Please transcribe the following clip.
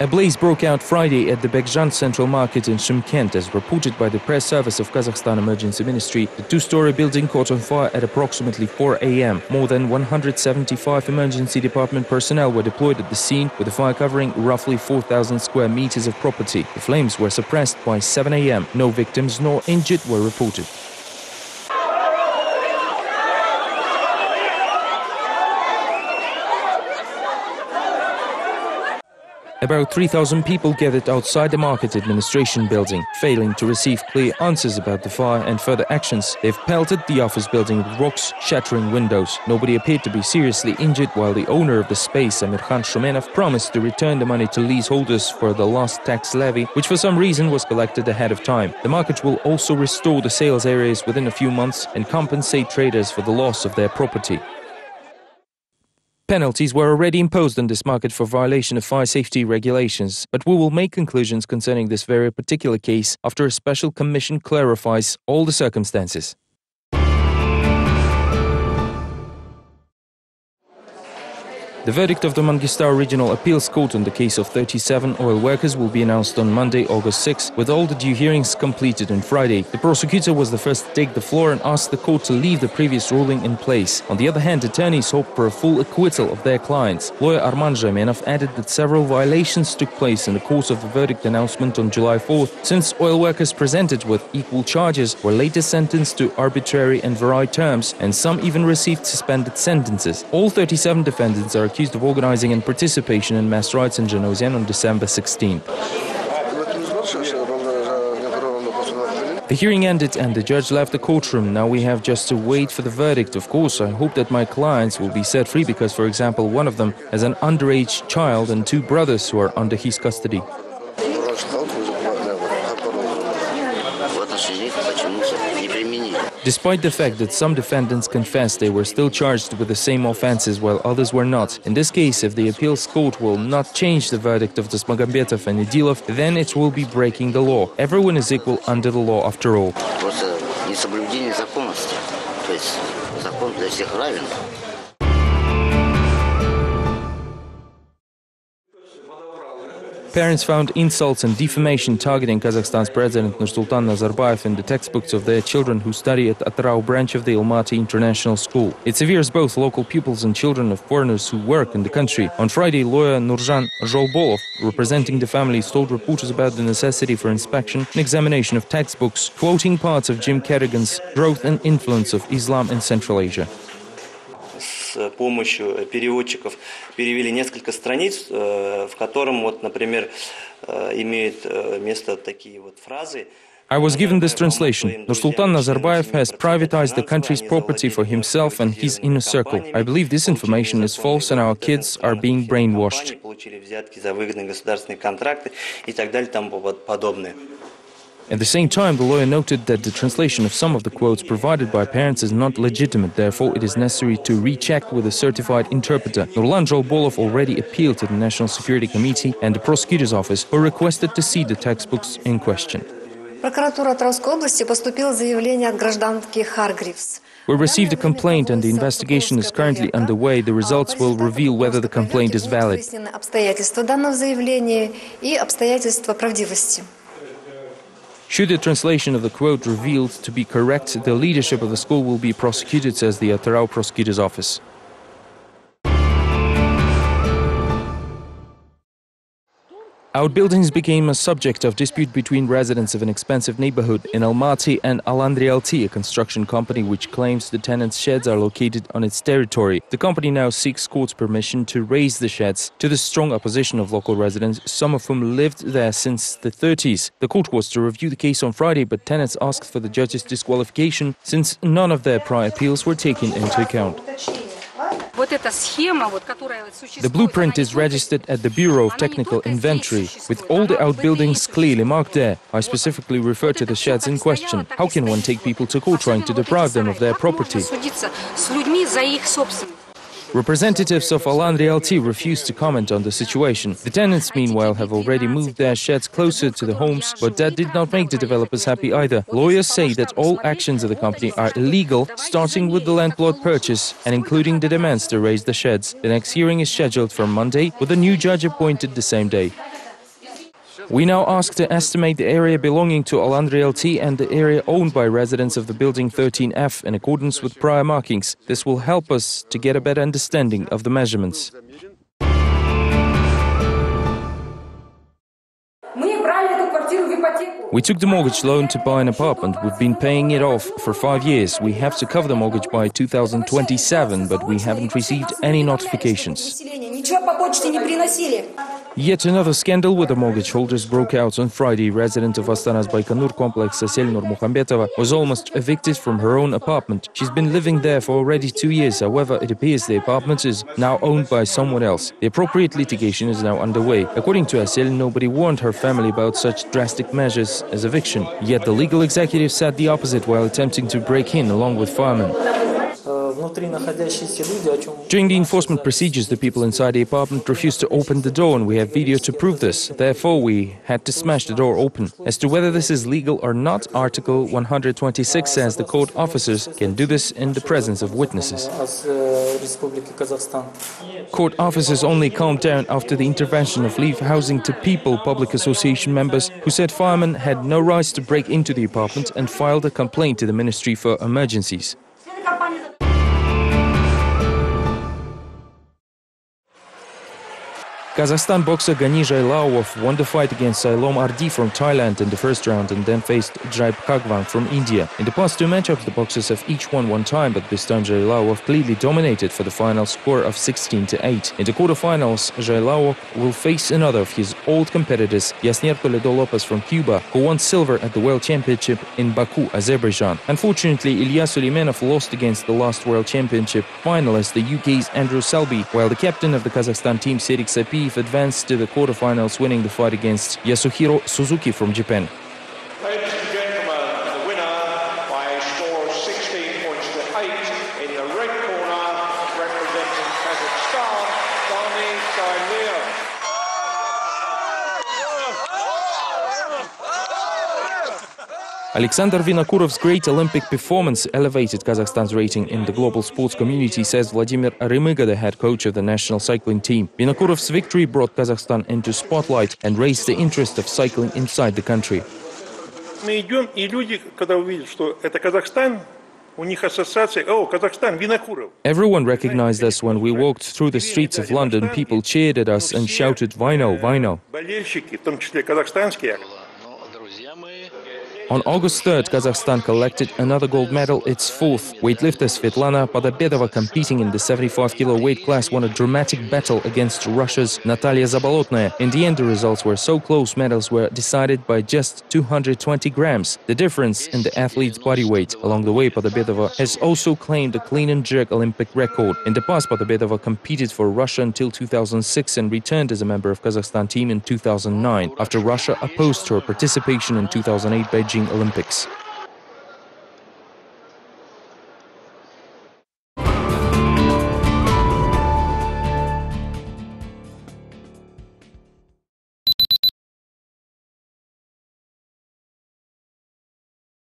A blaze broke out Friday at the Bekjan Central Market in Shymkent. As reported by the press service of Kazakhstan Emergency Ministry, the two-story building caught on fire at approximately 4 a.m. More than 175 emergency department personnel were deployed at the scene, with the fire covering roughly 4,000 square meters of property. The flames were suppressed by 7 a.m. No victims nor injured were reported. About 3,000 people gathered outside the market administration building, failing to receive clear answers about the fire and further actions. They've pelted the office building with rocks, shattering windows. Nobody appeared to be seriously injured, while the owner of the space, Amirkhan Shumenov, promised to return the money to leaseholders for the last tax levy, which for some reason was collected ahead of time. The market will also restore the sales areas within a few months and compensate traders for the loss of their property. Penalties were already imposed on this market for violation of fire safety regulations, but we will make conclusions concerning this very particular case after a special commission clarifies all the circumstances. The verdict of the Mangistau Regional Appeals Court on the case of 37 oil workers will be announced on Monday, August 6, with all the due hearings completed on Friday. The prosecutor was the first to take the floor and asked the court to leave the previous ruling in place. On the other hand, attorneys hope for a full acquittal of their clients. Lawyer Arman Zhamenov added that several violations took place in the course of the verdict announcement on July 4th, since oil workers presented with equal charges were later sentenced to arbitrary and varied terms, and some even received suspended sentences. All 37 defendants are accused of organizing and participation in mass riots in Zhanaozen on December 16th. The hearing ended and the judge left the courtroom. Now we have just to wait for the verdict. Of course, I hope that my clients will be set free because, for example, one of them has an underage child and two brothers who are under his custody. Despite the fact that some defendants confessed, they were still charged with the same offenses while others were not. In this case, if the appeals court will not change the verdict of Dasmagambetov and Idilov, then it will be breaking the law. Everyone is equal under the law after all. Parents found insults and defamation targeting Kazakhstan's President Nursultan Nazarbayev in the textbooks of their children who study at Atrau branch of the Almaty International School. It severes both local pupils and children of foreigners who work in the country. On Friday, lawyer Nurjan Zholbolov, representing the families, told reporters about the necessity for inspection and examination of textbooks, quoting parts of Jim Kerrigan's Growth and Influence of Islam in Central Asia. С помощью переводчиков перевели несколько страниц, в котором, вот, например, имеют место такие вот фразы. I was given this translation. Nursultan Nazarbayev has privatized the country's property for himself and his inner circle. I believe this information is false and our kids are being brainwashed. At the same time, the lawyer noted that the translation of some of the quotes provided by parents is not legitimate, therefore it is necessary to recheck with a certified interpreter. Nurlan Zholbolov already appealed to the National Security Committee and the prosecutor's office, who requested to see the textbooks in question. We received a complaint and the investigation is currently underway. The results will reveal whether the complaint is valid. Should the translation of the quote revealed to be correct, the leadership of the school will be prosecuted, says the Atrau prosecutor's office. Outbuildings became a subject of dispute between residents of an expensive neighborhood in Almaty and Alandrialty, a construction company which claims the tenants' sheds are located on its territory. The company now seeks court's permission to raise the sheds, to the strong opposition of local residents, some of whom lived there since the 30s. The court was to review the case on Friday, but tenants asked for the judge's disqualification since none of their prior appeals were taken into account. The blueprint is registered at the Bureau of Technical Inventory, with all the outbuildings clearly marked there. I specifically refer to the sheds in question. How can one take people to court trying to deprive them of their property? Representatives of Alandrialty refused to comment on the situation. The tenants, meanwhile, have already moved their sheds closer to the homes, but that did not make the developers happy either. Lawyers say that all actions of the company are illegal, starting with the land plot purchase and including the demands to raise the sheds. The next hearing is scheduled for Monday, with a new judge appointed the same day. We now ask to estimate the area belonging to Alan Realty and the area owned by residents of the building 13F in accordance with prior markings. This will help us to get a better understanding of the measurements. We took the mortgage loan to buy an apartment. We've been paying it off for 5 years. We have to cover the mortgage by 2027, but we haven't received any notifications. Yet another scandal with the mortgage holders broke out on Friday. Resident of Astana's Baikonur complex, Asel Nurmukhambetova, was almost evicted from her own apartment. She's been living there for already 2 years. However, it appears the apartment is now owned by someone else. The appropriate litigation is now underway. According to Asel, nobody warned her family about such drastic measures as eviction. Yet the legal executive said the opposite while attempting to break in along with firemen. During the enforcement procedures, the people inside the apartment refused to open the door, and we have video to prove this. Therefore, we had to smash the door open. As to whether this is legal or not, Article 126 says the court officers can do this in the presence of witnesses. Court officers only calmed down after the intervention of Leave Housing to People Public Association members who said firemen had no rights to break into the apartment and filed a complaint to the Ministry for Emergencies. Kazakhstan boxer Gani Zhailaov won the fight against Sailom Ardi from Thailand in the first round and then faced Jaib Kagwang from India. In the past two matchups, the boxers have each won one time, but this time Zhailaov clearly dominated for the final score of 16-8. In the quarterfinals, Zhailaov will face another of his old competitors, Yasnier Toledo Lopez from Cuba, who won silver at the World Championship in Baku, Azerbaijan. Unfortunately, Ilya Suleimanov lost against the last World Championship finalist, the UK's Andrew Selby, while the captain of the Kazakhstan team, Serik Sapiyev, advanced to the quarterfinals, winning the fight against Yasuhiro Suzuki from Japan. Ladies and gentlemen, the winner by a score of 16 points to 8 in the red corner, representing Kazakhstan, Gani Zhailaov. Alexander Vinokurov's great Olympic performance elevated Kazakhstan's rating in the global sports community, says Vladimir Rymyga, the head coach of the national cycling team. Vinokurov's victory brought Kazakhstan into spotlight and raised the interest of cycling inside the country. Мы идем, и люди, когда увидят, что это Казахстан, у них ассоциация, о, Казахстан, Винокуров. Everyone recognized us when we walked through the streets of London. People cheered at us and shouted, "Vino, Vino." Болельщики, в том числе казахстанские. On August 3rd, Kazakhstan collected another gold medal, its fourth. Weightlifter Svetlana Podobedova, competing in the 75-kilo weight class, won a dramatic battle against Russia's Natalia Zabolotnaya. In the end, the results were so close, medals were decided by just 220 grams, the difference in the athlete's body weight. Along the way, Podobedova has also claimed a clean and jerk Olympic record. In the past, Podobedova competed for Russia until 2006 and returned as a member of Kazakhstan team in 2009, after Russia opposed her participation in 2008 Beijing Olympics.